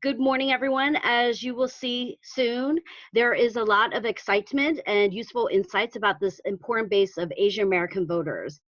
Good morning, everyone. As you will see soon, there is a lot of excitement and useful insights about this important base of Asian American voters.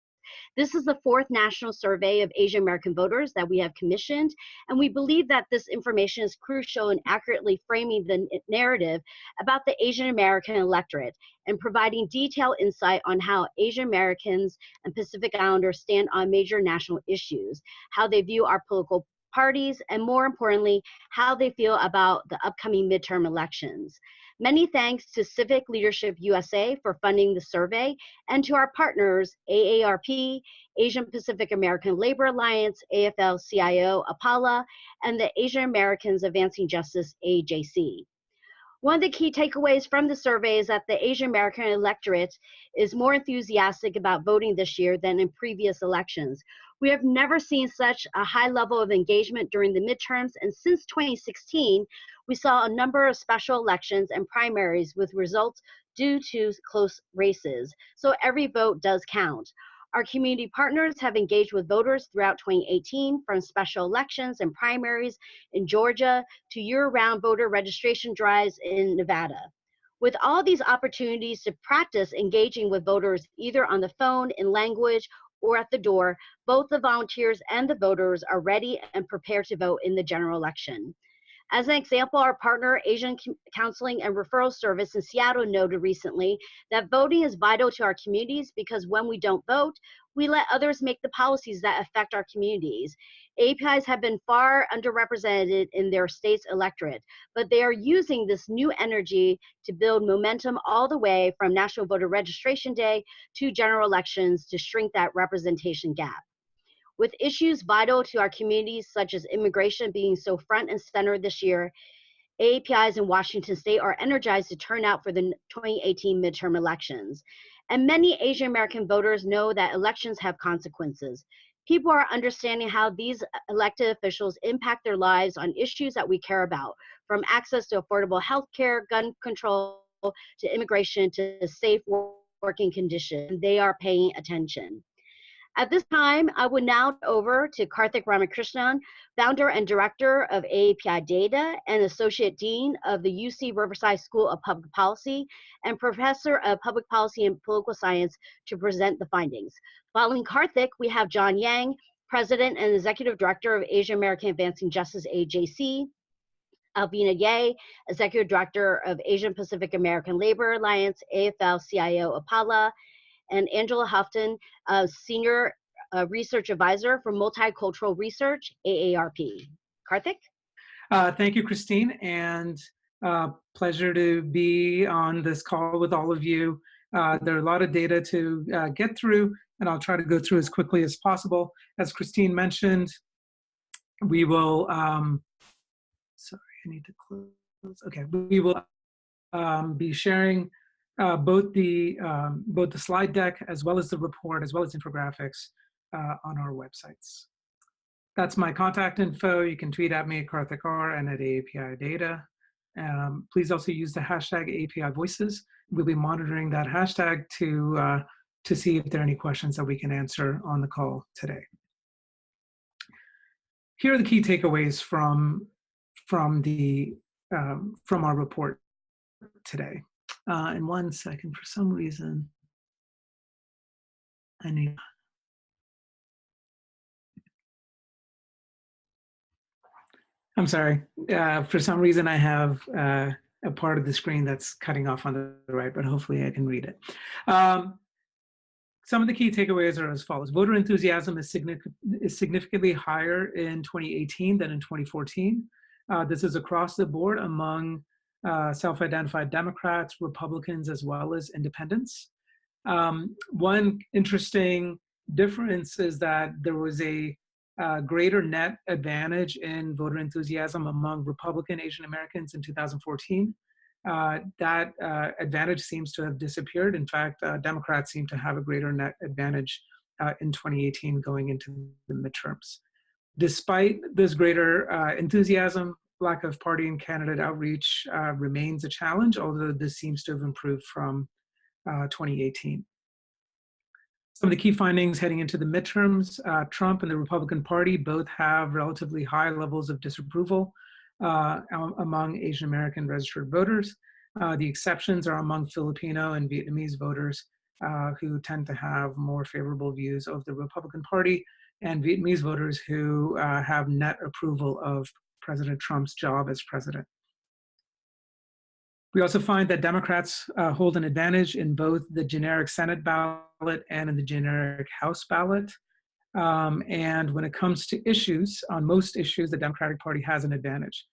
This is the fourth national survey of Asian American voters that we have commissioned, and we believe that this information is crucial in accurately framing the narrative about the Asian American electorate and providing detailed insight on how Asian Americans and Pacific Islanders stand on major national issues, how they view our political parties, and more importantly, how they feel about the upcoming midterm elections. Many thanks to Civic Leadership USA for funding the survey and to our partners, AARP, Asian Pacific American Labor Alliance, AFL-CIO, APALA, and the Asian Americans Advancing Justice, AJC. One of the key takeaways from the survey is that the Asian American electorate is more enthusiastic about voting this year than in previous elections. We have never seen such a high level of engagement during the midterms, and since 2016, we saw a number of special elections and primaries with results due to close races. So every vote does count. Our community partners have engaged with voters throughout 2018, from special elections and primaries in Georgia to year-round voter registration drives in Nevada. With all these opportunities to practice engaging with voters either on the phone, in language, or at the door, both the volunteers and the voters are ready and prepared to vote in the general election. As an example, our partner, Asian Counseling and Referral Service in Seattle, noted recently that voting is vital to our communities because when we don't vote, we let others make the policies that affect our communities. APIs have been far underrepresented in their state's electorate, but they are using this new energy to build momentum all the way from National Voter Registration Day to general elections to shrink that representation gap. With issues vital to our communities, such as immigration being so front and center this year, AAPIs in Washington State are energized to turn out for the 2018 midterm elections. And many Asian American voters know that elections have consequences. People are understanding how these elected officials impact their lives on issues that we care about, from access to affordable health care, gun control, to immigration, to safe working conditions. They are paying attention. At this time, I would now turn over to Karthik Ramakrishnan, founder and director of AAPI Data and associate dean of the UC Riverside School of Public Policy and professor of public policy and political science, to present the findings. Following Karthik, we have John Yang, president and executive director of Asian American Advancing Justice, AJC, Alvina Ye, executive director of Asian Pacific American Labor Alliance, AFL-CIO APALA, and Angela Houghton, Senior Research Advisor for Multicultural Research, AARP. Karthik? Thank you, Christine, and pleasure to be on this call with all of you. There are a lot of data to get through, and I'll try to go through as quickly as possible. As Christine mentioned, we will, sorry, I need to close. Okay, we will be sharing both the slide deck as well as the report, as well as infographics on our websites. That's my contact info. You can tweet at me at Karthik R and at AAPI Data. Please also use the hashtag API Voices. We'll be monitoring that hashtag to see if there are any questions that we can answer on the call today. Here are the key takeaways from our report today. In 1 second, for some reason, I'm sorry. For some reason, I have a part of the screen that's cutting off on the right, but hopefully I can read it. Some of the key takeaways are as follows. Voter enthusiasm is significantly higher in 2018 than in 2014. This is across the board among self-identified Democrats, Republicans, as well as independents. One interesting difference is that there was a greater net advantage in voter enthusiasm among Republican Asian Americans in 2014. That advantage seems to have disappeared. In fact, Democrats seem to have a greater net advantage in 2018 going into the midterms. Despite this greater enthusiasm, lack of party and candidate outreach remains a challenge, although this seems to have improved from 2018. Some of the key findings heading into the midterms, Trump and the Republican Party both have relatively high levels of disapproval among Asian American registered voters. The exceptions are among Filipino and Vietnamese voters who tend to have more favorable views of the Republican Party, and Vietnamese voters who have net approval of President Trump's job as president. We also find that Democrats hold an advantage in both the generic Senate ballot and in the generic House ballot. And when it comes to issues, on most issues, the Democratic Party has an advantage.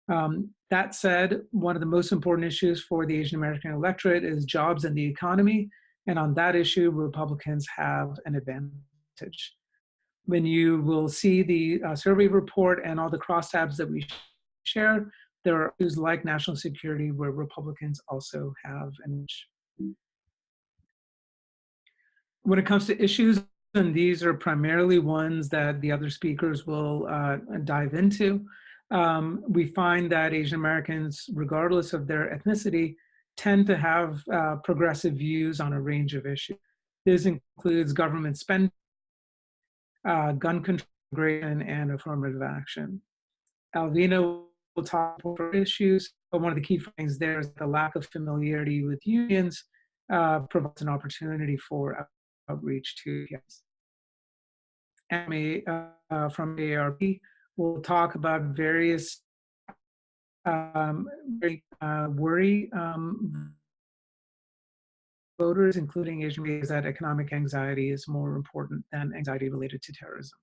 That said, one of the most important issues for the Asian American electorate is jobs and the economy. And on that issue, Republicans have an advantage. When you will see the survey report and all the crosstabs that we share, there are issues like national security where Republicans also have an edge. When it comes to issues, and these are primarily ones that the other speakers will dive into, we find that Asian Americans, regardless of their ethnicity, tend to have progressive views on a range of issues. This includes government spending, gun control, and affirmative action. Alvina will talk about issues, but one of the key findings there is the lack of familiarity with unions provides an opportunity for outreach to yes. From AARP will talk about various worry voters, including Asian voters, that economic anxiety is more important than anxiety related to terrorism.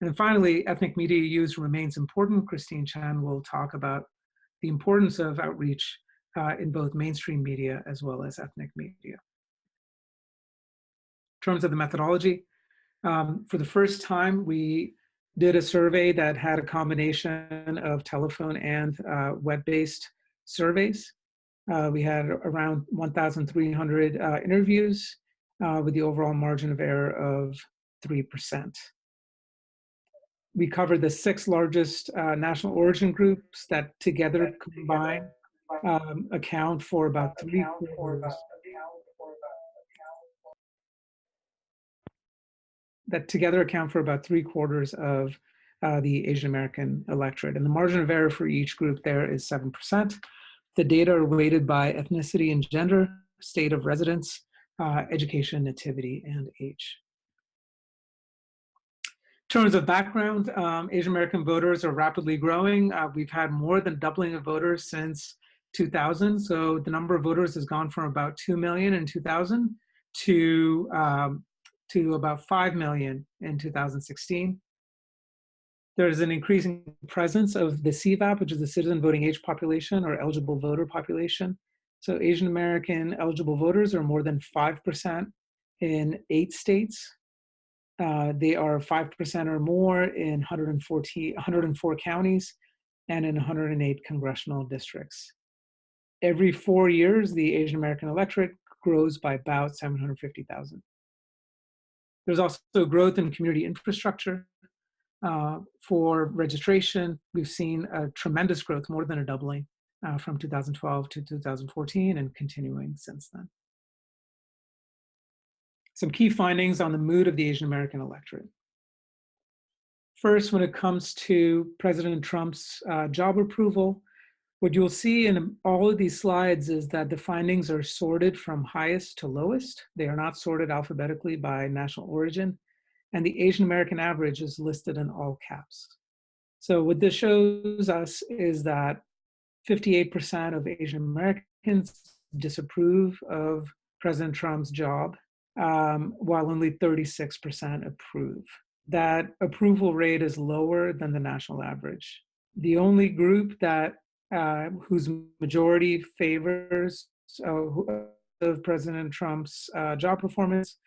And finally, ethnic media use remains important. Christine Chan will talk about the importance of outreach in both mainstream media as well as ethnic media. In terms of the methodology, for the first time, we did a survey that had a combination of telephone and web-based surveys. We had around 1,300 interviews with the overall margin of error of 3%. We covered the 6 largest national origin groups that together combine account for about 3/4 of the Asian American electorate. And the margin of error for each group there is 7%. The data are weighted by ethnicity and gender, state of residence, education, nativity, and age. In terms of background, Asian American voters are rapidly growing. We've had more than doubling of voters since 2000. So the number of voters has gone from about 2 million in 2000 to about 5 million in 2016. There's an increasing presence of the CVAP, which is the citizen voting age population or eligible voter population. So Asian American eligible voters are more than 5% in 8 states. They are 5% or more in 104 counties and in 108 congressional districts. Every 4 years, the Asian American electorate grows by about 750,000. There's also growth in community infrastructure. For registration, we've seen a tremendous growth, more than a doubling from 2012 to 2014 and continuing since then. Some key findings on the mood of the Asian American electorate. First, when it comes to President Trump's job approval, what you'll see in all of these slides is that the findings are sorted from highest to lowest. They are not sorted alphabetically by national origin, and the Asian American average is listed in all caps. So what this shows us is that 58% of Asian Americans disapprove of President Trump's job, while only 36% approve. That approval rate is lower than the national average. The only group that whose majority favors of President Trump's job performance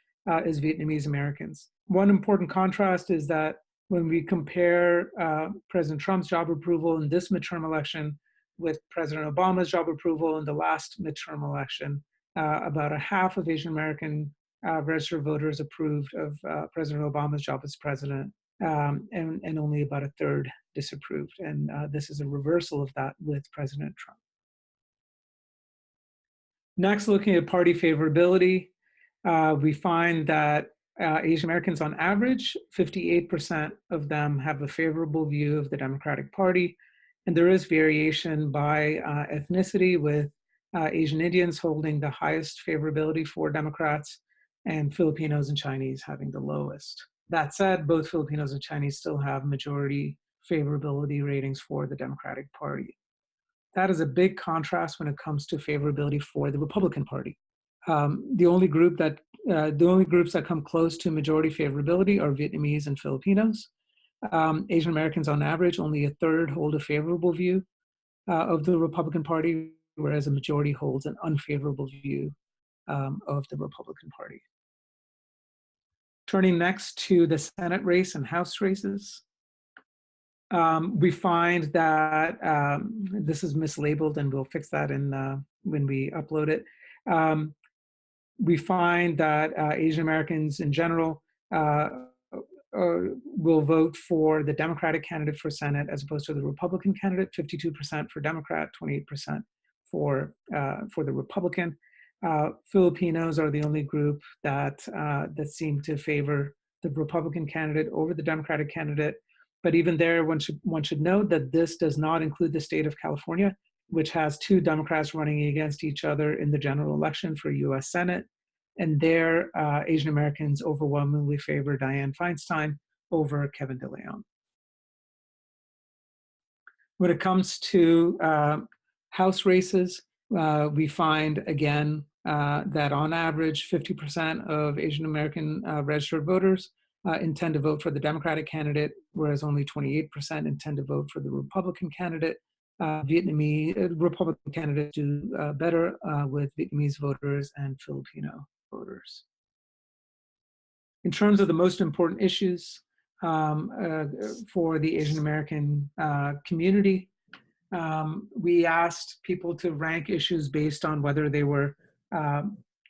is Vietnamese Americans. One important contrast is that when we compare President Trump's job approval in this midterm election with President Obama's job approval in the last midterm election, about a half of Asian American registered voters approved of President Obama's job as president, and only about a third disapproved. And this is a reversal of that with President Trump. Next, looking at party favorability, we find that Asian Americans on average, 58% of them have a favorable view of the Democratic Party, And there is variation by ethnicity, with Asian Indians holding the highest favorability for Democrats and Filipinos and Chinese having the lowest. That said, both Filipinos and Chinese still have majority favorability ratings for the Democratic Party. That is a big contrast when it comes to favorability for the Republican Party. The only groups that come close to majority favorability are Vietnamese and Filipinos. Asian Americans, on average, only a third hold a favorable view of the Republican Party, whereas a majority holds an unfavorable view of the Republican Party. Turning next to the Senate race and House races. We find that this is mislabeled, and we'll fix that when we upload it. We find that Asian Americans in general will vote for the Democratic candidate for Senate as opposed to the Republican candidate. 52% for Democrat, 28% for the Republican. Filipinos are the only group that seem to favor the Republican candidate over the Democratic candidate. But even there, one should note that this does not include the state of California, which has two Democrats running against each other in the general election for U.S. Senate. And there, Asian Americans overwhelmingly favor Dianne Feinstein over Kevin DeLeon. When it comes to House races, we find, again, that on average, 50% of Asian American registered voters intend to vote for the Democratic candidate, whereas only 28% intend to vote for the Republican candidate. Republican candidates do better with Vietnamese voters and Filipino voters. In terms of the most important issues for the Asian American community, we asked people to rank issues based on whether they were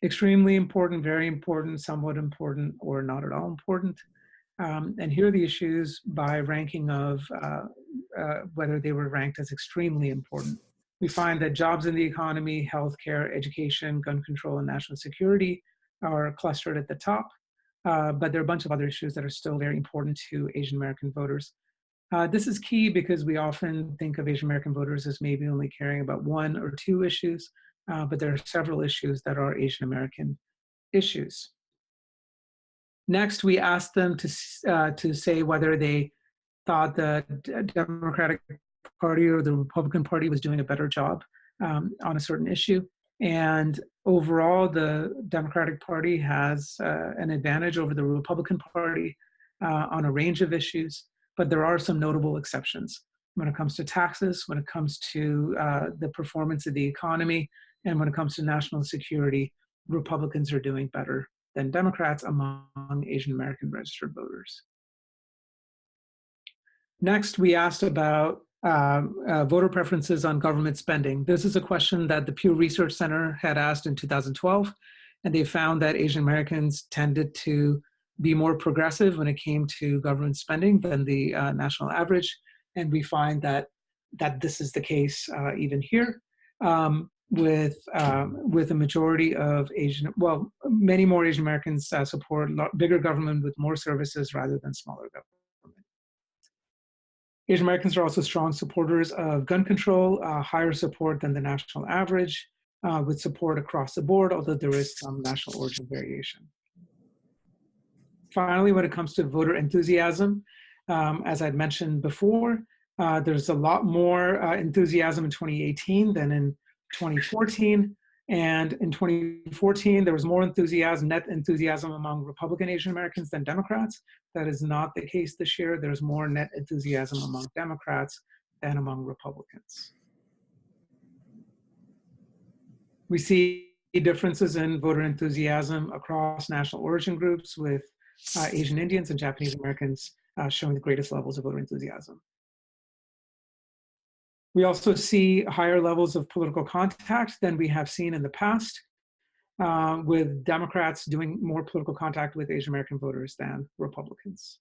extremely important, very important, somewhat important, or not at all important. And here are the issues by ranking of whether they were ranked as extremely important. We find that jobs in the economy, healthcare, education, gun control, and national security are clustered at the top. But there are a bunch of other issues that are still very important to Asian American voters. This is key because we often think of Asian American voters as maybe only caring about one or two issues, but there are several issues that are Asian American issues. Next, we asked them to say whether they thought the Democratic Party or the Republican Party was doing a better job on a certain issue. And overall, the Democratic Party has an advantage over the Republican Party on a range of issues, but there are some notable exceptions when it comes to taxes, when it comes to the performance of the economy, and when it comes to national security. Republicans are doing better than Democrats among Asian American registered voters. Next, we asked about voter preferences on government spending. This is a question that the Pew Research Center had asked in 2012, and they found that Asian Americans tended to be more progressive when it came to government spending than the national average. And we find that this is the case even here, with a majority of many more Asian Americans support bigger government with more services rather than smaller government. Asian Americans are also strong supporters of gun control, higher support than the national average, with support across the board, although there is some national origin variation. Finally, when it comes to voter enthusiasm, as I'd mentioned before, there's a lot more enthusiasm in 2018 than in 2014. And in 2014, there was more net enthusiasm among Republican Asian Americans than Democrats. That is not the case this year. There's more net enthusiasm among Democrats than among Republicans. We see differences in voter enthusiasm across national origin groups, with Asian Indians and Japanese Americans showing the greatest levels of voter enthusiasm. We also see higher levels of political contact than we have seen in the past, with Democrats doing more political contact with Asian American voters than Republicans.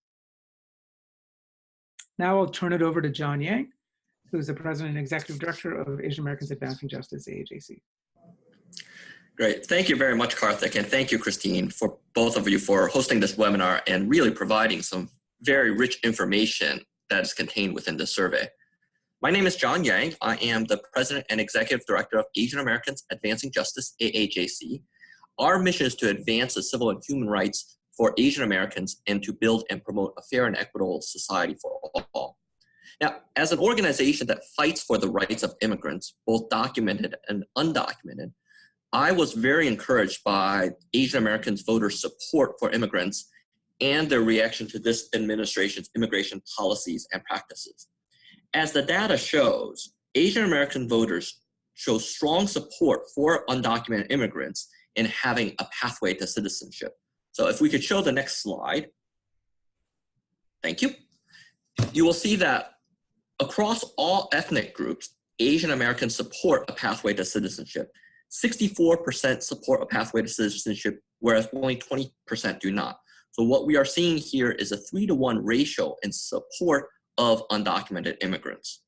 Now I'll turn it over to John Yang, who is the President and Executive Director of Asian Americans Advancing Justice, AAJC. Great. Thank you very much, Karthik, and thank you, Christine, for both of you for hosting this webinar and really providing some very rich information that is contained within the survey. My name is John Yang. I am the President and Executive Director of Asian Americans Advancing Justice, AAJC. Our mission is to advance the civil and human rights for Asian Americans and to build and promote a fair and equitable society for all. Now, as an organization that fights for the rights of immigrants, both documented and undocumented, I was very encouraged by Asian Americans' voters' support for immigrants and their reaction to this administration's immigration policies and practices. As the data shows, Asian American voters show strong support for undocumented immigrants in having a pathway to citizenship. So if we could show the next slide. Thank you. You will see that across all ethnic groups, Asian Americans support a pathway to citizenship. 64% support a pathway to citizenship, whereas only 20% do not. So what we are seeing here is a 3-to-1 ratio in support of undocumented immigrants.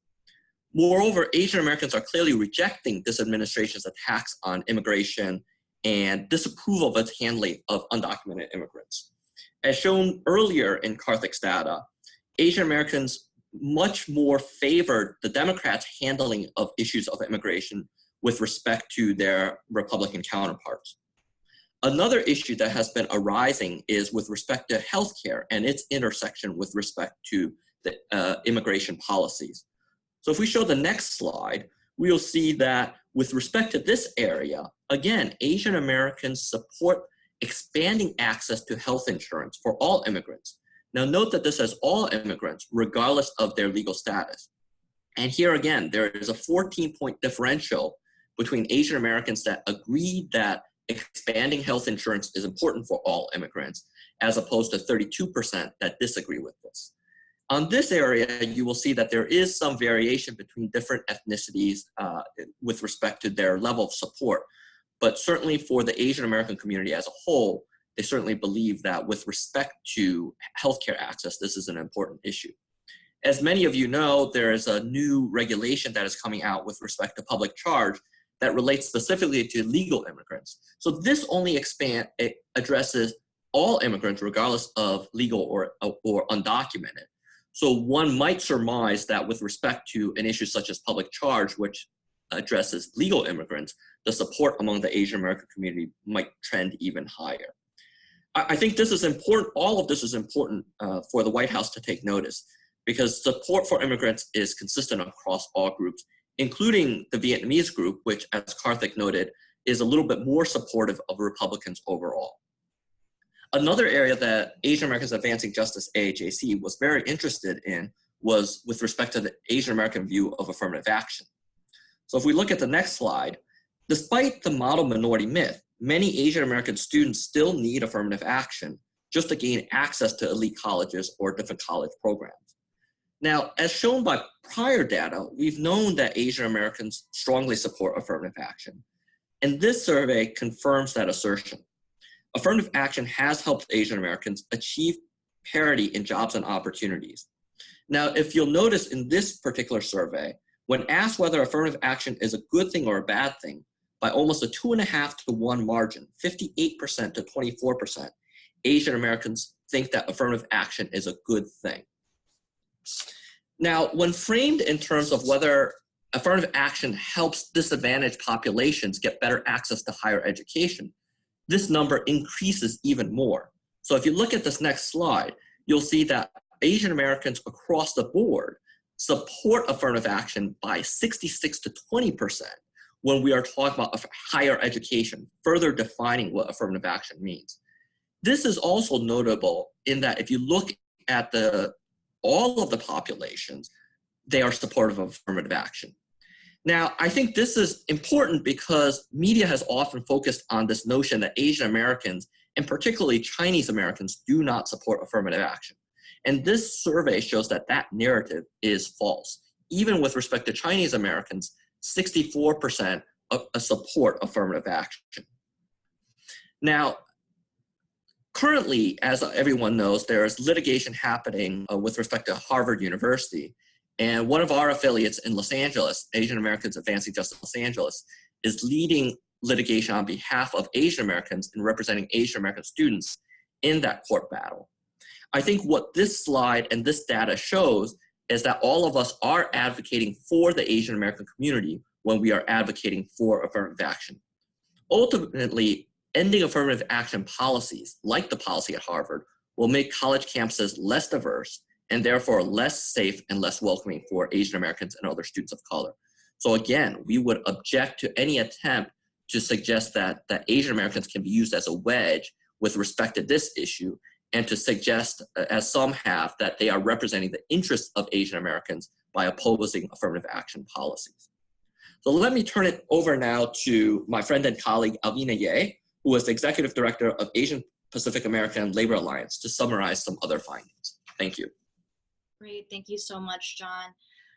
Moreover, Asian Americans are clearly rejecting this administration's attacks on immigration and disapproval of its handling of undocumented immigrants. As shown earlier in Karthik's data, Asian Americans much more favored the Democrats' handling of issues of immigration with respect to their Republican counterparts. Another issue that has been arising is with respect to healthcare and its intersection with respect to the immigration policies. So if we show the next slide, we'll see that with respect to this area, again, Asian Americans support expanding access to health insurance for all immigrants. Now note that this says all immigrants, regardless of their legal status. And here again, there is a 14-point differential between Asian Americans that agree that expanding health insurance is important for all immigrants, as opposed to 32% that disagree with this. On this area, you will see that there is some variation between different ethnicities with respect to their level of support. But certainly for the Asian American community as a whole, they certainly believe that with respect to healthcare access, this is an important issue. As many of you know, there is a new regulation that is coming out with respect to public charge that relates specifically to legal immigrants. So this only addresses all immigrants regardless of legal or undocumented. So one might surmise that with respect to an issue such as public charge, which addresses legal immigrants, the support among the Asian American community might trend even higher. I think this is important, all of this is important for the White House to take notice, because support for immigrants is consistent across all groups, including the Vietnamese group, which, as Karthik noted, is a little bit more supportive of Republicans overall. Another area that Asian Americans Advancing Justice, AAJC, was very interested in was with respect to the Asian American view of affirmative action. So if we look at the next slide, despite the model minority myth, many Asian American students still need affirmative action just to gain access to elite colleges or different college programs. Now, as shown by prior data, we've known that Asian Americans strongly support affirmative action, and this survey confirms that assertion. Affirmative action has helped Asian Americans achieve parity in jobs and opportunities. Now, if you'll notice in this particular survey, when asked whether affirmative action is a good thing or a bad thing, by almost a 2.5-to-1 margin, 58% to 24%, Asian Americans think that affirmative action is a good thing. Now, when framed in terms of whether affirmative action helps disadvantaged populations get better access to higher education, this number increases even more. So if you look at this next slide, you'll see that Asian Americans across the board support affirmative action by 66 to 20% when we are talking about higher education, further defining what affirmative action means. This is also notable in that if you look at all of the populations, they are supportive of affirmative action. Now, I think this is important because media has often focused on this notion that Asian Americans, and particularly Chinese Americans, do not support affirmative action. And this survey shows that that narrative is false. Even with respect to Chinese Americans, 64% support affirmative action. Now, currently, as everyone knows, there is litigation happening with respect to Harvard University. And one of our affiliates in Los Angeles, Asian Americans Advancing Justice Los Angeles, is leading litigation on behalf of Asian Americans and representing Asian American students in that court battle. I think what this slide and this data shows is that all of us are advocating for the Asian American community when we are advocating for affirmative action. Ultimately, ending affirmative action policies, like the policy at Harvard, will make college campuses less diverse and therefore less safe and less welcoming for Asian Americans and other students of color. So again, we would object to any attempt to suggest that Asian Americans can be used as a wedge with respect to this issue, and to suggest, as some have, that they are representing the interests of Asian Americans by opposing affirmative action policies. So let me turn it over now to my friend and colleague, Alvina Ye, who is the Executive Director of Asian Pacific American Labor Alliance, to summarize some other findings. Thank you. Great, thank you so much, John.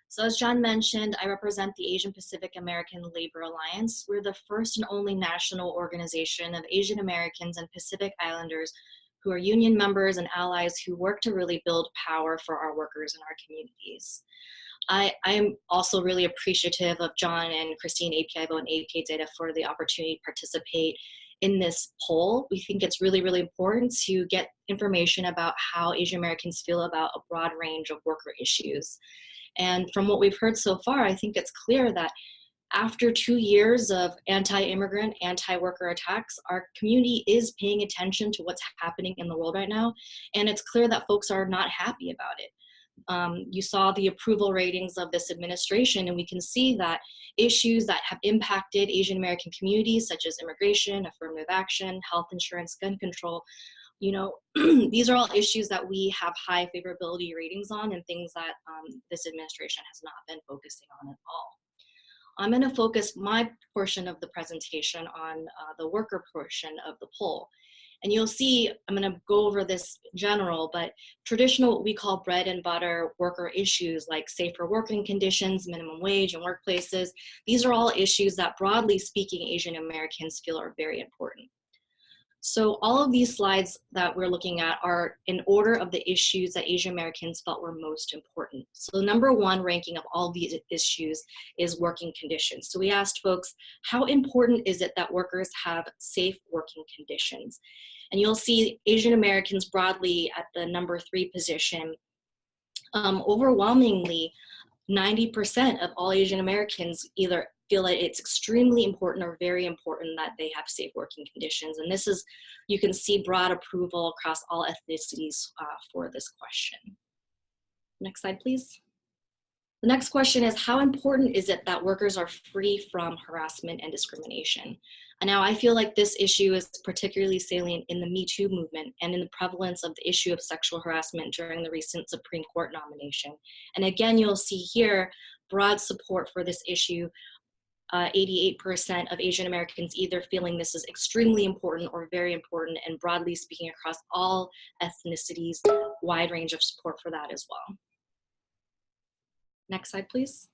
So as John mentioned, I represent the Asian Pacific American Labor Alliance. We're the first and only national organization of Asian Americans and Pacific Islanders who are union members and allies who work to really build power for our workers and our communities. I'm also really appreciative of John and Christine, API Vote and API Data, for the opportunity to participate in this poll. We think it's really, really important to get information about how Asian Americans feel about a broad range of worker issues. And from what we've heard so far, I think it's clear that after 2 years of anti-immigrant, anti-worker attacks, our community is paying attention to what's happening in the world right now. And it's clear that folks are not happy about it. You saw the approval ratings of this administration, and we can see that issues that have impacted Asian American communities, such as immigration, affirmative action, health insurance, gun control, you know, these are all issues that we have high favorability ratings on, and things that this administration has not been focusing on at all. I'm going to focus my portion of the presentation on the worker portion of the poll. And you'll see, I'm going to go over this in general, but traditional, what we call bread and butter worker issues like safer working conditions, minimum wage, and workplaces, these are all issues that, broadly speaking, Asian Americans feel are very important. So all of these slides that we're looking at are in order of the issues that Asian Americans felt were most important. So the number one ranking of all these issues is working conditions. So we asked folks, how important is it that workers have safe working conditions? And you'll see Asian Americans broadly at the number 3 position. Overwhelmingly, 90% of all Asian Americans either feel that it's extremely important or very important that they have safe working conditions. And this is, you can see broad approval across all ethnicities for this question. Next slide, please. The next question is, how important is it that workers are free from harassment and discrimination? And now I feel like this issue is particularly salient in the Me Too movement and in the prevalence of the issue of sexual harassment during the recent Supreme Court nomination. And again, you'll see here broad support for this issue. 88% of Asian Americans either feeling this is extremely important or very important, and broadly speaking across all ethnicities, wide range of support for that as well. Next slide, please.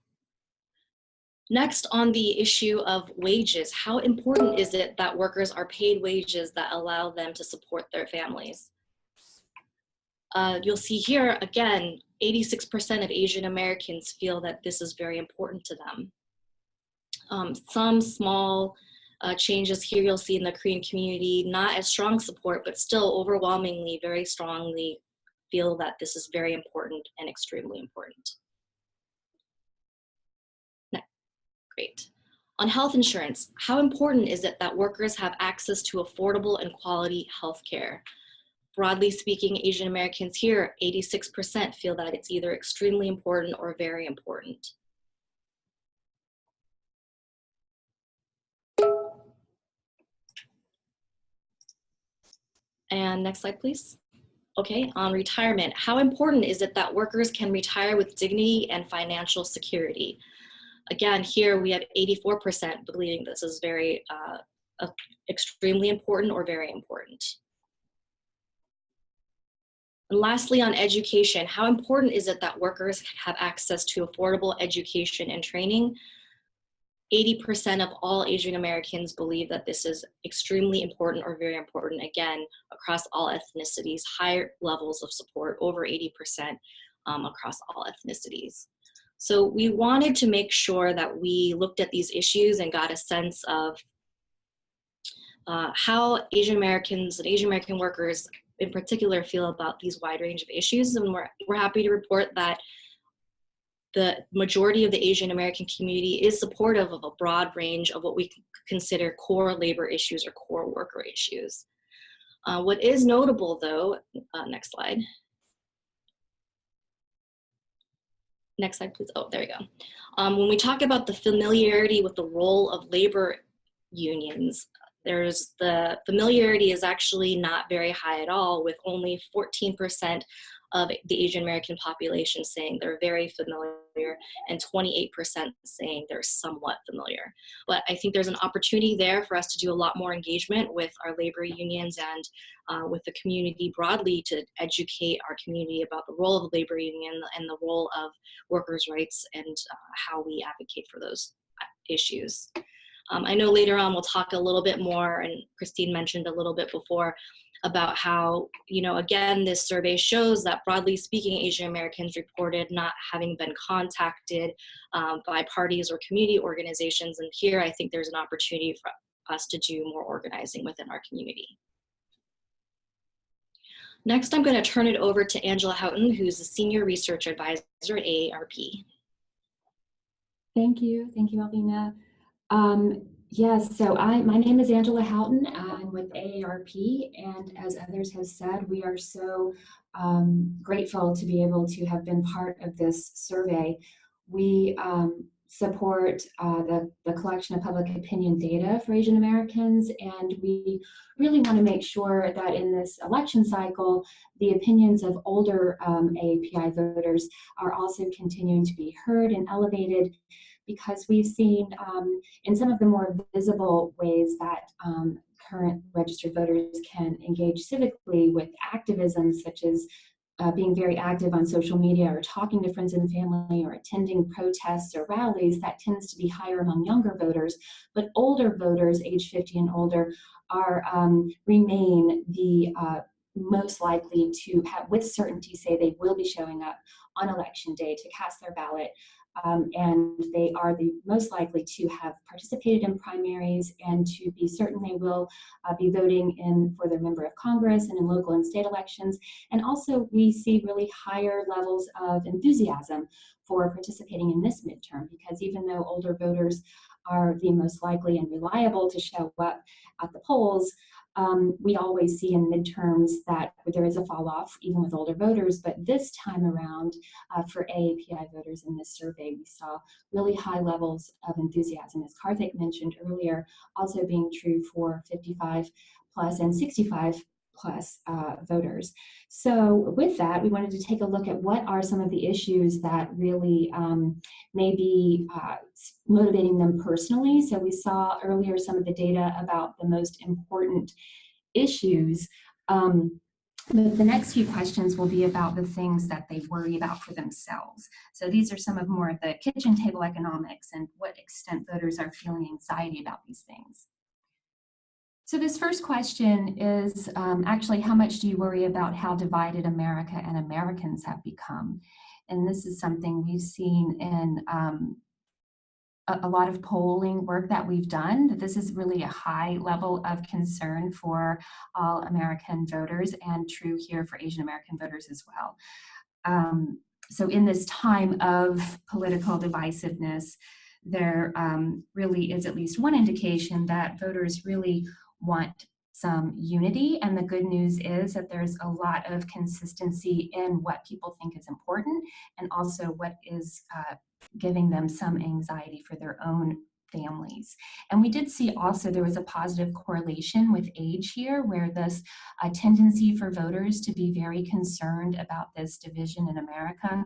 Next, on the issue of wages, how important is it that workers are paid wages that allow them to support their families? You'll see here, again, 86% of Asian Americans feel that this is very important to them. Some small changes here you'll see in the Korean community, not as strong support, but still overwhelmingly very strongly feel that this is very important and extremely important. Great. On health insurance, how important is it that workers have access to affordable and quality health care? Broadly speaking, Asian Americans here, 86% feel that it's either extremely important or very important. And next slide, please. Okay, on retirement, how important is it that workers can retire with dignity and financial security? Again, here we have 84% believing this is very extremely important or very important. And lastly, on education, how important is it that workers have access to affordable education and training? 80% of all Asian Americans believe that this is extremely important or very important, again, across all ethnicities, higher levels of support, over 80% across all ethnicities. So we wanted to make sure that we looked at these issues and got a sense of how Asian Americans and Asian American workers in particular feel about these wide range of issues. And we're happy to report that the majority of the Asian American community is supportive of a broad range of what we consider core labor issues or core worker issues. What is notable though, next slide. Next slide, please. Oh, there you go. When we talk about the familiarity with the role of labor unions, the familiarity is actually not very high at all, with only 14% of the Asian American population saying they're very familiar and 28% saying they're somewhat familiar. But I think there's an opportunity there for us to do a lot more engagement with our labor unions and with the community broadly to educate our community about the role of the labor union and the role of workers' rights and how we advocate for those issues. I know later on we'll talk a little bit more, and Christine mentioned a little bit before, about how, again, this survey shows that broadly speaking, Asian Americans reported not having been contacted by parties or community organizations. And here I think there's an opportunity for us to do more organizing within our community. Next, I'm going to turn it over to Angela Houghton, who's a Senior Research Advisor at AARP. Thank you, Alvina. Yes, so my name is Angela Houghton. I'm with AARP, and as others have said, we are so grateful to be able to have been part of this survey. We support the collection of public opinion data for Asian Americans, and we really want to make sure that in this election cycle, the opinions of older AAPI voters are also continuing to be heard and elevated, because we've seen in some of the more visible ways that current registered voters can engage civically with activism, such as being very active on social media or talking to friends and family or attending protests or rallies, that tends to be higher among younger voters. But older voters, age 50 and older, are remain the most likely to have, with certainty, say they will be showing up on election day to cast their ballot. And they are the most likely to have participated in primaries and to be certain they will be voting for their member of Congress and in local and state elections. And also we see really higher levels of enthusiasm for participating in this midterm, because even though older voters are the most likely and reliable to show up at the polls, we always see in midterms that there is a fall off even with older voters, but this time around for AAPI voters in this survey, we saw really high levels of enthusiasm, as Karthik mentioned earlier, also being true for 55 plus and 65 plus voters. So with that, we wanted to take a look at what are some of the issues that really may be motivating them personally. So we saw earlier some of the data about the most important issues. The next few questions will be about the things that they worry about for themselves. So these are some of more of the kitchen table economics and what extent voters are feeling anxiety about these things. So this first question is actually, how much do you worry about how divided America and Americans have become? And this is something we've seen in a lot of polling work that we've done, that this is really a high level of concern for all American voters, and true here for Asian American voters as well. So in this time of political divisiveness, there really is at least one indication that voters really want some unity, and the good news is that there's a lot of consistency in what people think is important, and also what is giving them some anxiety for their own families. And we did see also there was a positive correlation with age here, where this tendency for voters to be very concerned about this division in America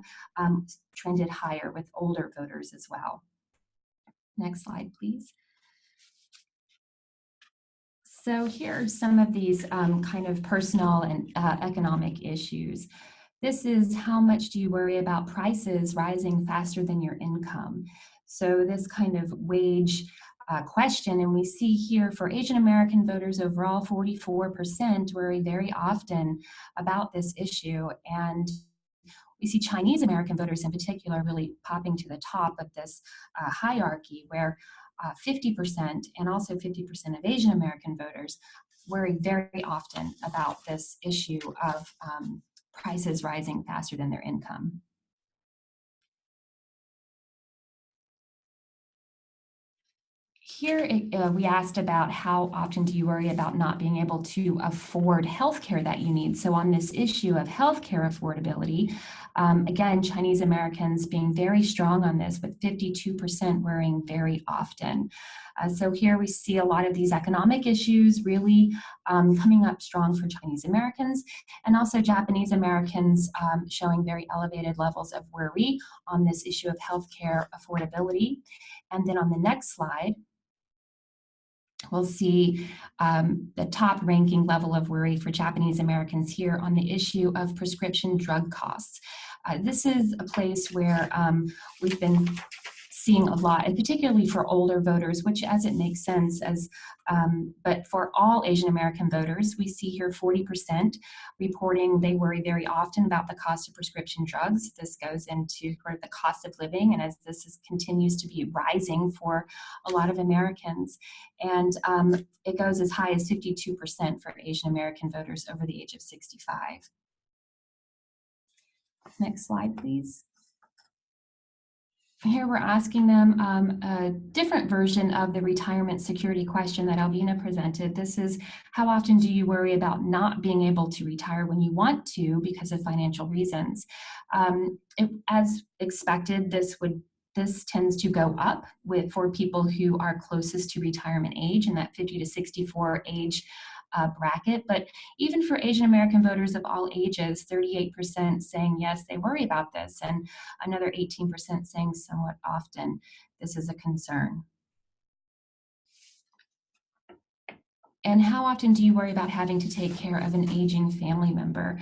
trended higher with older voters as well. Next slide, please. So here are some of these kind of personal and economic issues. This is, how much do you worry about prices rising faster than your income? So this kind of wage question, and we see here for Asian American voters overall, 44% worry very often about this issue. And we see Chinese American voters in particular really popping to the top of this hierarchy, where 50% and also 50% of Asian American voters worry very often about this issue of prices rising faster than their income. here we asked about how often do you worry about not being able to afford healthcare that you need. So on this issue of healthcare affordability, again, Chinese Americans being very strong on this, with 52% worrying very often. So here we see a lot of these economic issues really coming up strong for Chinese Americans, and also Japanese Americans showing very elevated levels of worry on this issue of healthcare affordability. And then on the next slide, we'll see the top ranking level of worry for Japanese Americans here on the issue of prescription drug costs. This is a place where we've been seeing a lot, and particularly for older voters, which as it makes sense, but for all Asian American voters, we see here 40% reporting they worry very often about the cost of prescription drugs. This goes into sort of the cost of living, and as continues to be rising for a lot of Americans. And it goes as high as 52% for Asian American voters over the age of 65. Next slide, please. Here we're asking them a different version of the retirement security question that Alvina presented. This is, how often do you worry about not being able to retire when you want to because of financial reasons? As expected, this tends to go up for people who are closest to retirement age in that 50 to 64 age bracket. But even for Asian American voters of all ages, 38% saying yes, they worry about this, and another 18% saying somewhat often this is a concern. And how often do you worry about having to take care of an aging family member?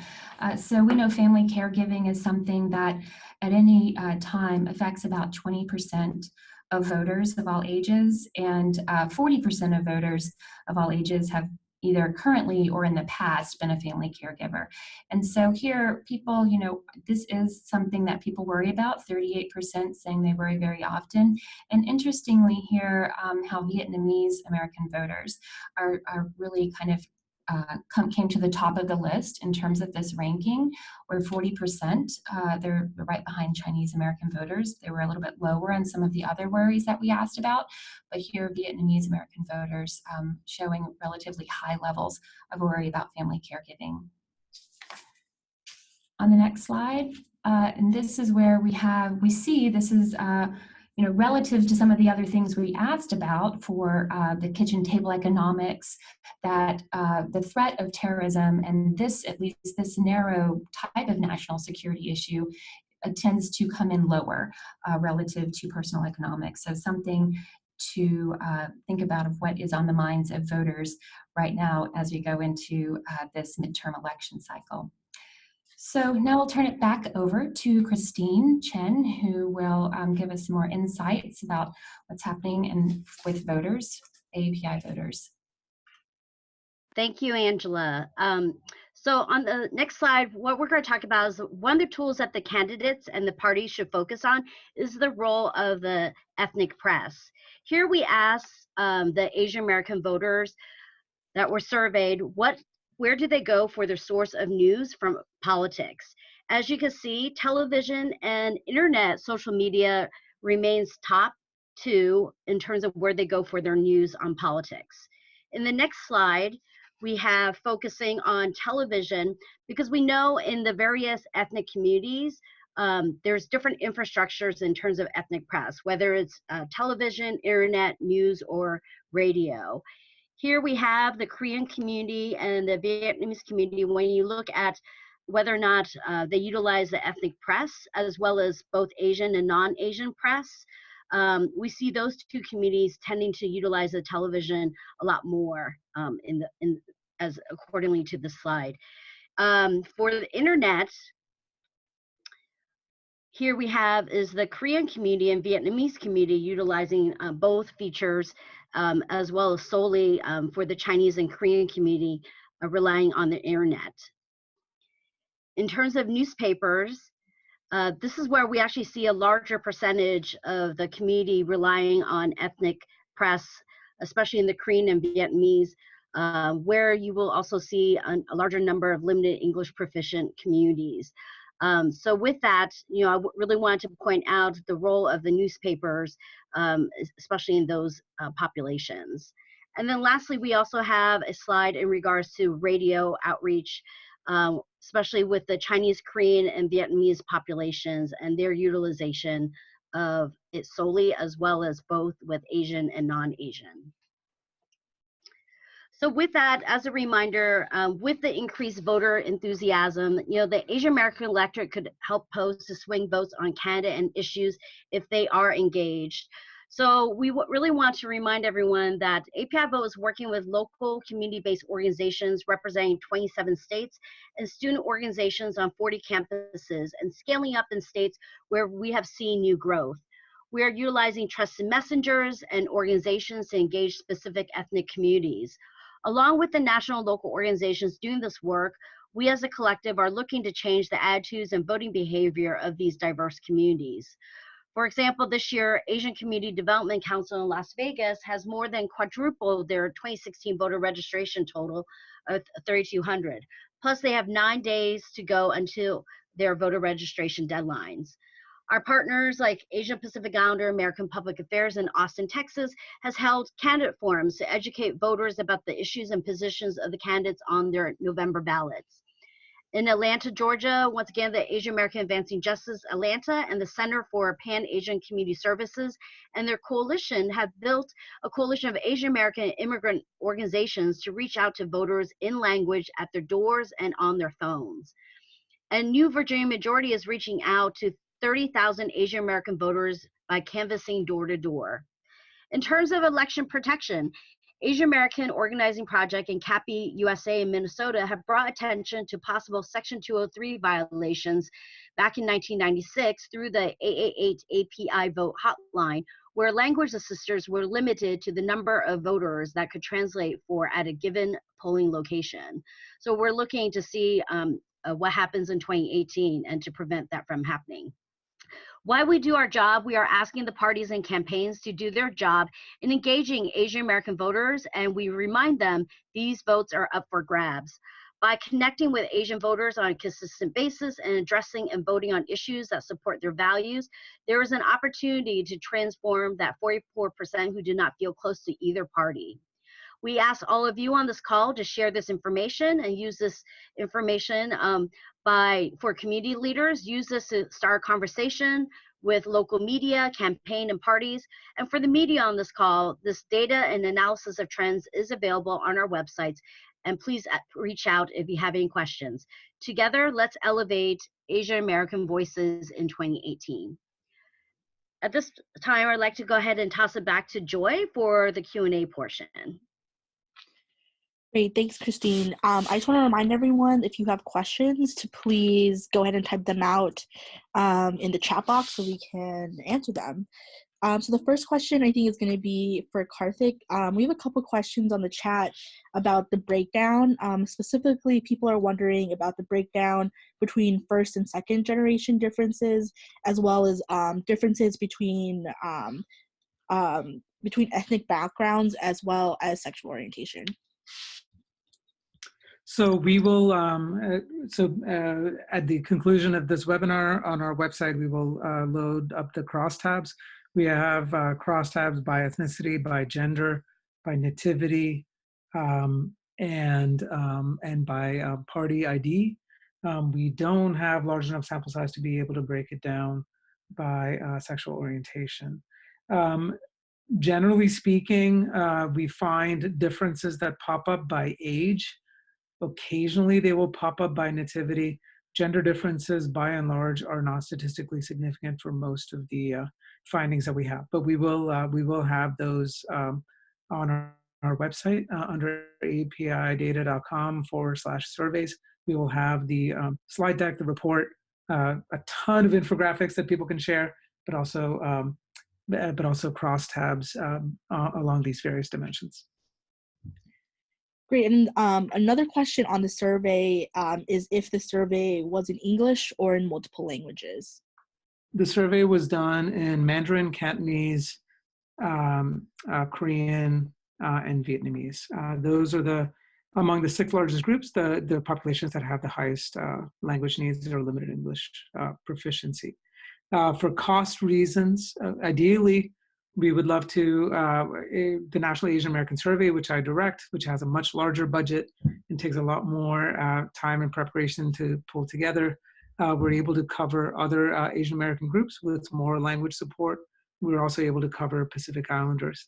So we know family caregiving is something that at any time affects about 20% of voters of all ages, and 40% of voters of all ages have either currently or in the past been a family caregiver. And so here people, this is something that people worry about, 38% saying they worry very often. And interestingly here, how Vietnamese American voters are really kind of came to the top of the list in terms of this ranking, where 40%, they're right behind Chinese American voters. They were a little bit lower on some of the other worries that we asked about, but here Vietnamese American voters showing relatively high levels of worry about family caregiving. On the next slide, and this is where we see this is relative to some of the other things we asked about for the kitchen table economics, that the threat of terrorism and at least this narrow type of national security issue tends to come in lower relative to personal economics. So something to think about of what is on the minds of voters right now as we go into this midterm election cycle. So now I'll turn it back over to Christine Chen, who will give us more insights about what's happening with voters, AAPI voters. Thank you, Angela. So on the next slide, what we're going to talk about is one of the tools that the candidates and the parties should focus on is the role of the ethnic press. Here we ask the Asian American voters that were surveyed, where do they go for their source of news from politics? As you can see, television and internet social media remains top 2 in terms of where they go for their news on politics. In the next slide, we have focusing on television, because we know in the various ethnic communities, there's different infrastructures in terms of ethnic press, whether it's television, internet, news, or radio. Here we have the Korean community and the Vietnamese community. When you look at whether or not they utilize the ethnic press, as well as both Asian and non-Asian press, we see those 2 communities tending to utilize the television a lot more as accordingly to the slide. For the internet, here we have is the Korean community and Vietnamese community utilizing both features, as well as solely for the Chinese and Korean community relying on the internet. In terms of newspapers, this is where we actually see a larger percentage of the community relying on ethnic press, especially in the Korean and Vietnamese, where you will also see a larger number of limited English proficient communities. So with that, I really wanted to point out the role of the newspapers, especially in those populations. And then lastly, we also have a slide in regards to radio outreach, especially with the Chinese, Korean, and Vietnamese populations and their utilization of it solely, as well as both with Asian and non-Asian. So with that, as a reminder, with the increased voter enthusiasm, the Asian American electorate could help pose to swing votes on candidate and issues if they are engaged. So we really want to remind everyone that API Vote is working with local community-based organizations representing 27 states and student organizations on 40 campuses and scaling up in states where we have seen new growth. We are utilizing trusted messengers and organizations to engage specific ethnic communities. Along with the national and local organizations doing this work, we as a collective are looking to change the attitudes and voting behavior of these diverse communities. For example, this year, Asian Community Development Council in Las Vegas has more than quadrupled their 2016 voter registration total of 3,200. Plus, they have 9 days to go until their voter registration deadlines. Our partners like Asia Pacific Islander American Public Affairs in Austin, Texas, has held candidate forums to educate voters about the issues and positions of the candidates on their November ballots. In Atlanta, Georgia, once again, the Asian American Advancing Justice Atlanta and the Center for Pan-Asian Community Services and their coalition have built a coalition of Asian American immigrant organizations to reach out to voters in language at their doors and on their phones. And New Virginia Majority is reaching out to 30,000 Asian American voters by canvassing door to door. In terms of election protection, Asian American Organizing Project and CAPI USA in Minnesota have brought attention to possible Section 203 violations back in 1996 through the 888 API Vote hotline, where language assisters were limited to the number of voters that could translate for at a given polling location. So we're looking to see what happens in 2018 and to prevent that from happening. While we do our job, we are asking the parties and campaigns to do their job in engaging Asian American voters, and we remind them these votes are up for grabs. By connecting with Asian voters on a consistent basis and addressing and voting on issues that support their values, there is an opportunity to transform that 44% who do not feel close to either party. We ask all of you on this call to share this information and use this information for community leaders. Use this to start a conversation with local media, campaign, and parties. And for the media on this call, this data and analysis of trends is available on our websites. And please reach out if you have any questions. Together, let's elevate Asian American voices in 2018. At this time, I'd like to go ahead and toss it back to Joy for the Q&A portion. Great, thanks, Christine. I just want to remind everyone, if you have questions, to please go ahead and type them out in the chat box so we can answer them. So the first question I think is going to be for Karthik. We have a couple questions on the chat about the breakdown. Specifically, people are wondering about the breakdown between first and second generation differences, as well as differences between ethnic backgrounds as well as sexual orientation. So we will, at the conclusion of this webinar on our website, we will load up the crosstabs. We have crosstabs by ethnicity, by gender, by nativity, and by party ID. We don't have large enough sample size to be able to break it down by sexual orientation. Generally speaking, we find differences that pop up by age. Occasionally, they will pop up by nativity. Gender differences, by and large, are not statistically significant for most of the findings that we have. But we will have those on our website under apidata.com/surveys. We will have the slide deck, the report, a ton of infographics that people can share, but also crosstabs along these various dimensions. Great, and another question on the survey is if the survey was in English or in multiple languages. The survey was done in Mandarin, Cantonese, Korean, and Vietnamese. Those are the Among the 6 largest groups, the populations that have the highest language needs or limited English proficiency. For cost reasons, ideally, we would love to, the National Asian American Survey, which I direct, which has a much larger budget and takes a lot more time and preparation to pull together. We're able to cover other Asian American groups with more language support. We're also able to cover Pacific Islanders.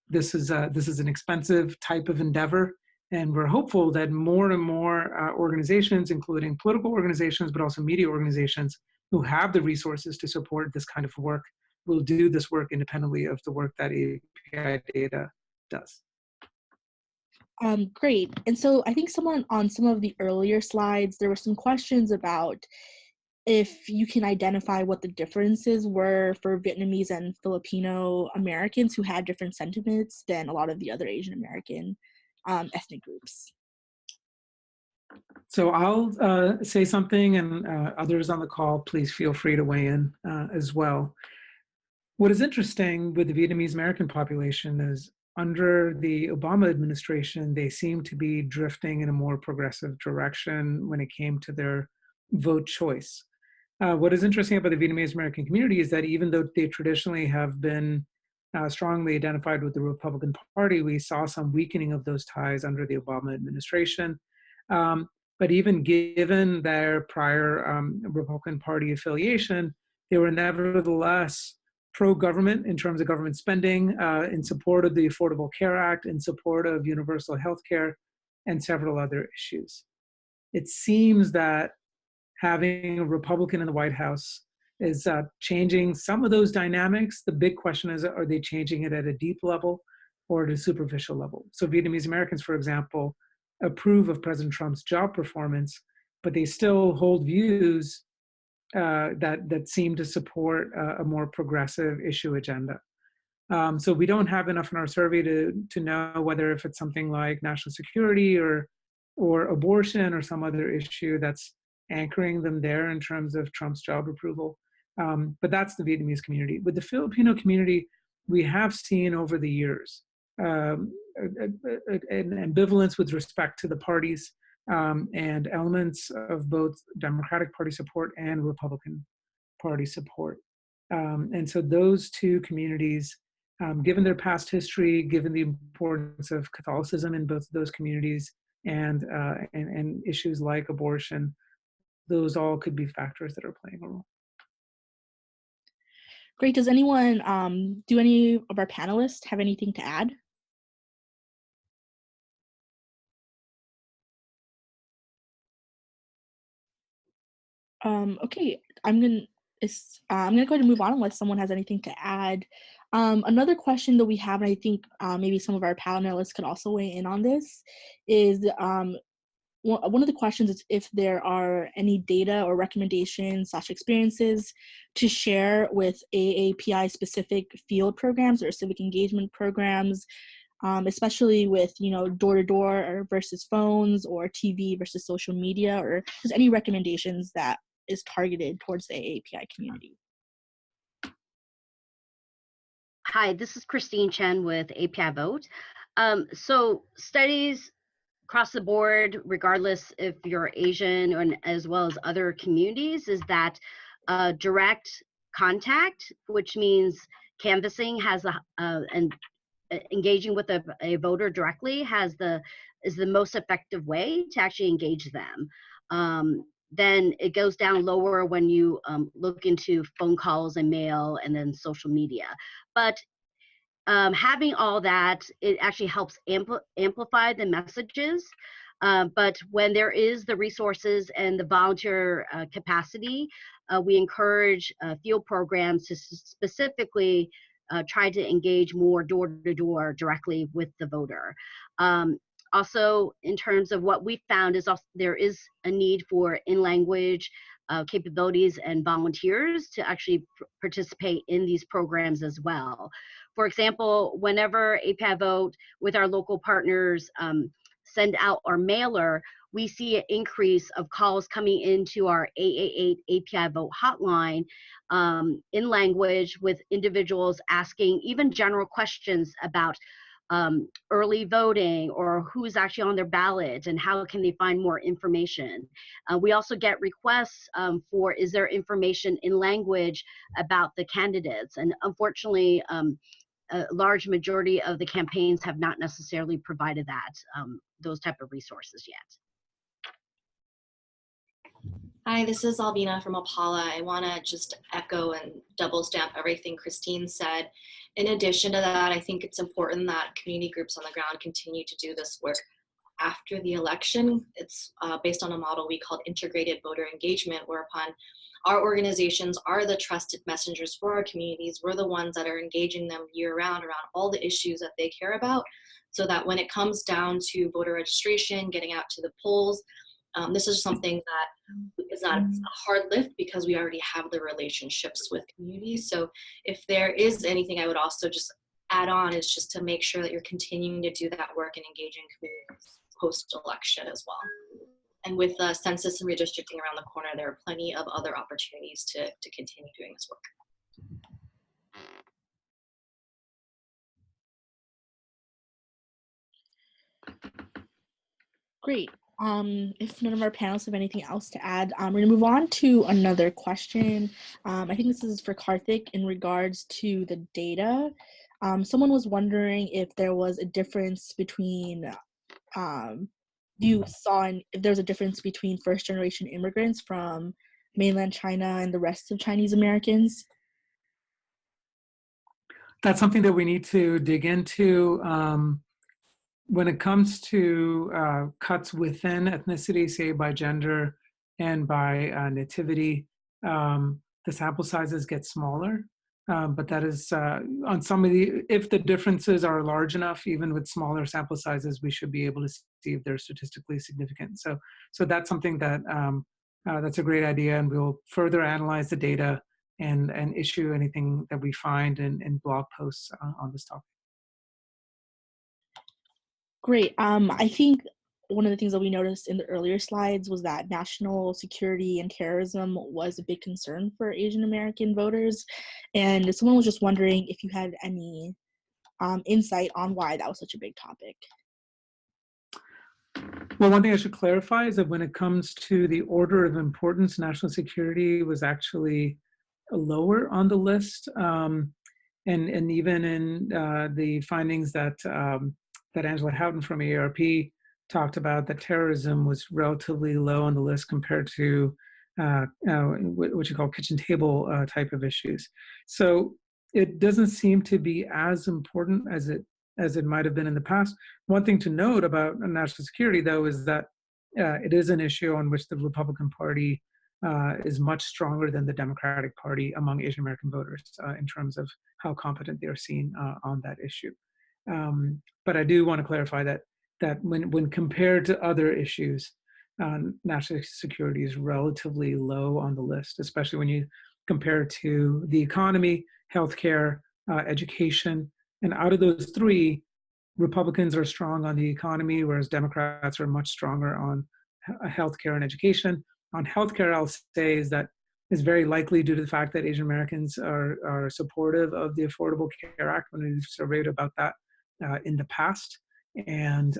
This is an expensive type of endeavor, and we're hopeful that more and more organizations, including political organizations, but also media organizations who have the resources to support this kind of work, will do this work independently of the work that API data does. Great. And so I think someone on some of the earlier slides, there were some questions about if you can identify what the differences were for Vietnamese and Filipino Americans who had different sentiments than a lot of the other Asian American ethnic groups. So I'll say something, and others on the call, please feel free to weigh in as well. What is interesting with the Vietnamese American population is under the Obama administration, they seem to be drifting in a more progressive direction when it came to their vote choice. What is interesting about the Vietnamese American community is that even though they traditionally have been strongly identified with the Republican Party, we saw some weakening of those ties under the Obama administration. But even given their prior Republican Party affiliation, they were nevertheless pro-government in terms of government spending, in support of the Affordable Care Act, in support of universal health care, and several other issues. It seems that having a Republican in the White House is changing some of those dynamics. The big question is, are they changing it at a deep level or at a superficial level? So Vietnamese Americans, for example, approve of President Trump's job performance, but they still hold views that seem to support a more progressive issue agenda. So we don't have enough in our survey to know whether if it's something like national security or abortion or some other issue that's anchoring them there in terms of Trump's job approval. But that's the Vietnamese community. With the Filipino community, we have seen over the years an ambivalence with respect to the parties and elements of both Democratic Party support and Republican Party support. And so those two communities, given their past history, given the importance of Catholicism in both of those communities, and issues like abortion, those all could be factors that are playing a role. Great. Does anyone, do any of our panelists have anything to add? Okay, I'm gonna go ahead and move on unless someone has anything to add. Another question that we have, and I think maybe some of our panelists could also weigh in on this, is one of the questions is if there are any data or recommendations / experiences to share with AAPI specific field programs or civic engagement programs, especially with, door-to-door versus phones or TV versus social media, or just any recommendations that is targeted towards the AAPI community. Hi, this is Christine Chen with API Vote. So studies across the board, regardless if you're Asian or as well as other communities, is that direct contact, which means canvassing, has and engaging with a voter directly is the most effective way to actually engage them. Then it goes down lower when you look into phone calls and mail and then social media. But having all that, it actually helps amplify the messages. But when there is the resources and the volunteer capacity, we encourage field programs to specifically try to engage more door-to-door directly with the voter. Also, in terms of what we found is also, there is a need for in-language capabilities and volunteers to actually participate in these programs as well. For example, whenever API Vote with our local partners send out our mailer, we see an increase of calls coming into our 888 API Vote hotline in language, with individuals asking even general questions about early voting or who's actually on their ballot and how can they find more information. We also get requests for, is there information in language about the candidates? And unfortunately, a large majority of the campaigns have not necessarily provided that, those type of resources yet. Hi, this is Albina from Apala. I want to just echo and double stamp everything Christine said. In addition to that, I think it's important that community groups on the ground continue to do this work after the election. It's based on a model we called integrated voter engagement, whereupon our organizations are the trusted messengers for our communities. We're the ones that are engaging them year round around all the issues that they care about, so that when it comes down to voter registration, getting out to the polls, this is something that is not a hard lift because we already have the relationships with communities. So if there is anything I would also just add on is just to make sure that you're continuing to do that work and engaging communities post-election as well. And with the census and redistricting around the corner, there are plenty of other opportunities to continue doing this work. Great. If none of our panelists have anything else to add, we're going to move on to another question. I think this is for Karthik in regards to the data. Someone was wondering if there was a difference between, if there's a difference between first-generation immigrants from mainland China and the rest of Chinese Americans. That's something that we need to dig into. When it comes to cuts within ethnicity, say by gender and by nativity, the sample sizes get smaller. But that is on some of the, if the differences are large enough, even with smaller sample sizes, we should be able to see if they're statistically significant. So that's something that that's a great idea, and we'll further analyze the data and issue anything that we find in blog posts on this topic. Great. I think one of the things that we noticed in the earlier slides was that national security and terrorism was a big concern for Asian American voters. And someone was just wondering if you had any insight on why that was such a big topic. Well, one thing I should clarify is that when it comes to the order of importance, national security was actually lower on the list. And even in the findings that that Angela Houghton from AARP talked about, that terrorism was relatively low on the list compared to what you call kitchen table type of issues. So it doesn't seem to be as important as it might have been in the past. One thing to note about national security, though, is that it is an issue on which the Republican Party is much stronger than the Democratic Party among Asian American voters in terms of how competent they are seen on that issue. But I do want to clarify that when compared to other issues, national security is relatively low on the list, especially when you compare to the economy, healthcare, education. And out of those three, Republicans are strong on the economy, whereas Democrats are much stronger on healthcare and education. On healthcare, I'll say is that is very likely due to the fact that Asian Americans are supportive of the Affordable Care Act when we've surveyed about that in the past, and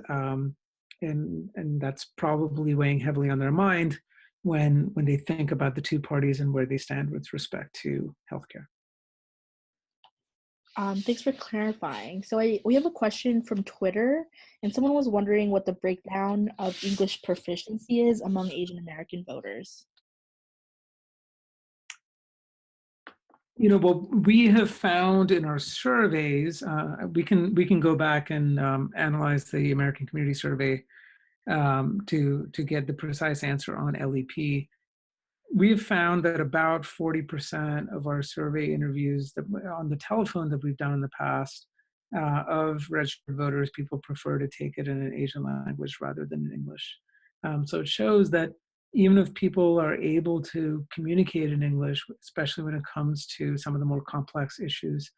that's probably weighing heavily on their mind when they think about the two parties and where they stand with respect to healthcare. Thanks for clarifying. So we have a question from Twitter, and someone was wondering what the breakdown of English proficiency is among Asian American voters. You know, what we have found in our surveys, we can go back and analyze the American Community Survey to get the precise answer on LEP. We've found that about 40% of our survey interviews on the telephone that we've done in the past of registered voters, people prefer to take it in an Asian language rather than in English. So it shows that even if people are able to communicate in English, especially when it comes to some of the more complex issues,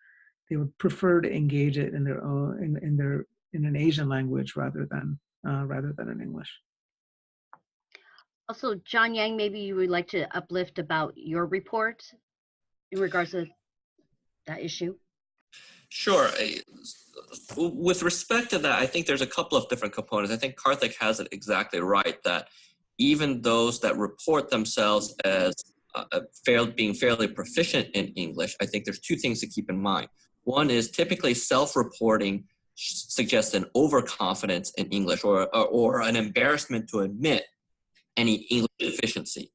they would prefer to engage it in their own in an Asian language rather than in English. Also, John Yang, maybe you would like to uplift about your report in regards to that issue. Sure. With respect to that, I think there's a couple of different components. I think Karthik has it exactly right that even those that report themselves as being fairly proficient in English, I think there's two things to keep in mind. One is typically self-reporting suggests an overconfidence in English or an embarrassment to admit any English deficiency.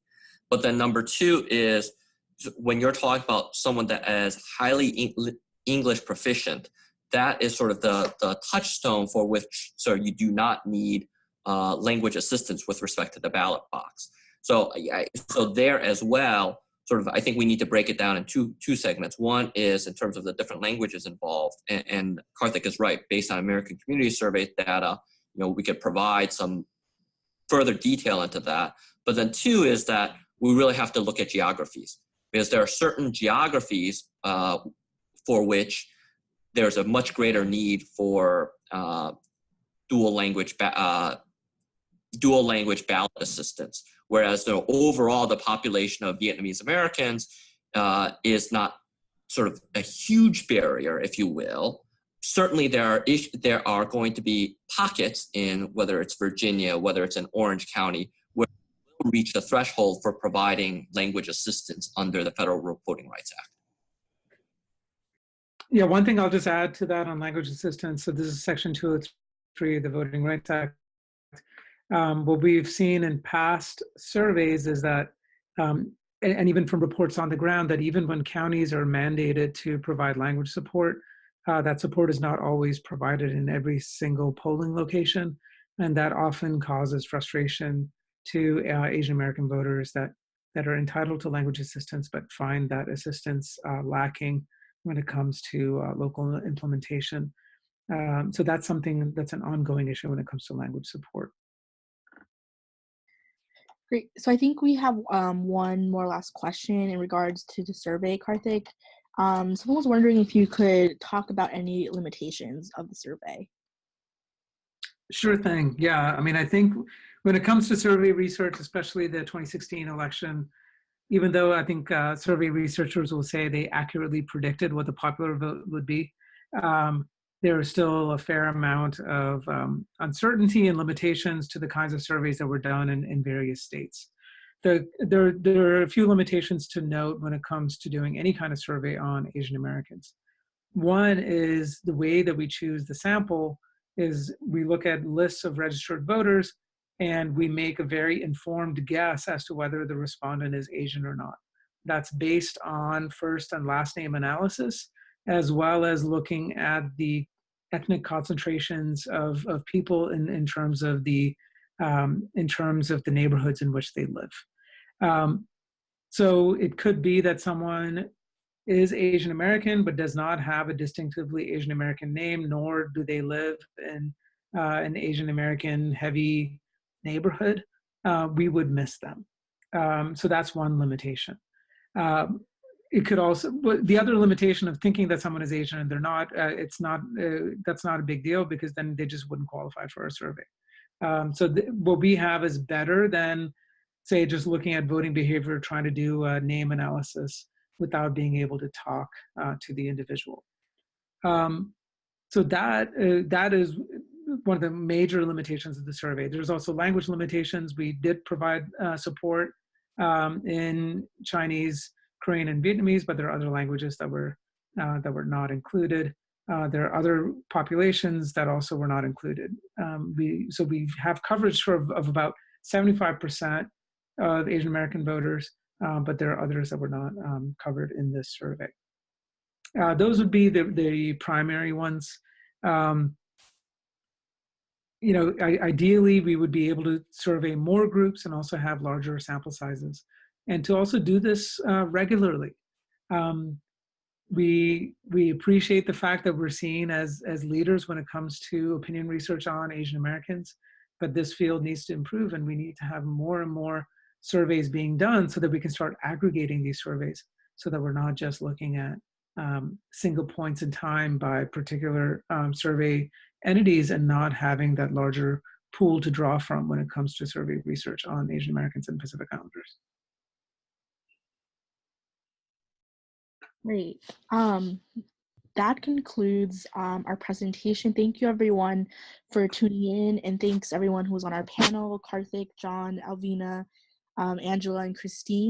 But then number two is when you're talking about someone that is highly English proficient, that is sort of the touchstone for which you do not need language assistance with respect to the ballot box. So there as well, I think we need to break it down in two segments. One is in terms of the different languages involved, and Karthik is right. Based on American Community Survey data, we could provide some further detail into that. But then two is that we really have to look at geographies, because there are certain geographies for which there's a much greater need for dual language ballot assistance, whereas overall the population of Vietnamese Americans is not sort of a huge barrier, if you will. Certainly there are going to be pockets in whether it's Virginia, whether it's in Orange County, where we'll reach the threshold for providing language assistance under the Federal Voting Rights Act. Yeah, one thing I'll just add to that on language assistance. So this is Section 203 of the Voting Rights Act. What we've seen in past surveys is that, and even from reports on the ground, that even when counties are mandated to provide language support, that support is not always provided in every single polling location. And that often causes frustration to Asian American voters that are entitled to language assistance, but find that assistance lacking when it comes to local implementation. So that's something that's an ongoing issue when it comes to language support. Great. So I think we have one more last question in regards to the survey, Karthik. Someone was wondering if you could talk about any limitations of the survey. Sure thing. Yeah, I mean, I think when it comes to survey research, especially the 2016 election, even though I think survey researchers will say they accurately predicted what the popular vote would be, there is still a fair amount of uncertainty and limitations to the kinds of surveys that were done in various states. There are a few limitations to note when it comes to doing any kind of survey on Asian Americans. One is the way that we choose the sample is we look at lists of registered voters and we make a very informed guess as to whether the respondent is Asian or not. That's based on first and last name analysis, as well as looking at the ethnic concentrations of people in terms of the neighborhoods in which they live. So it could be that someone is Asian American but does not have a distinctively Asian American name, nor do they live in an Asian American heavy neighborhood. We would miss them. So that's one limitation. It could also, the other limitation of thinking that someone is Asian and they're not, that's not a big deal, because then they just wouldn't qualify for our survey. So what we have is better than, say, just looking at voting behavior, trying to do a name analysis without being able to talk to the individual. So that is one of the major limitations of the survey. There's also language limitations. We did provide support in Chinese, Korean, and Vietnamese, but there are other languages that were not included. There are other populations that also were not included. So we have coverage of about 75% of Asian American voters, but there are others that were not covered in this survey. Those would be the primary ones. Ideally, we would be able to survey more groups and also have larger sample sizes, and to also do this regularly. We appreciate the fact that we're seen as leaders when it comes to opinion research on Asian Americans, but this field needs to improve, and we need to have more and more surveys being done so that we can start aggregating these surveys, so that we're not just looking at single points in time by particular survey entities and not having that larger pool to draw from when it comes to survey research on Asian Americans and Pacific Islanders. Great. that concludes our presentation. Thank you everyone for tuning in, and thanks everyone who was on our panel, Karthik, John, Alvina, Angela, and Christine.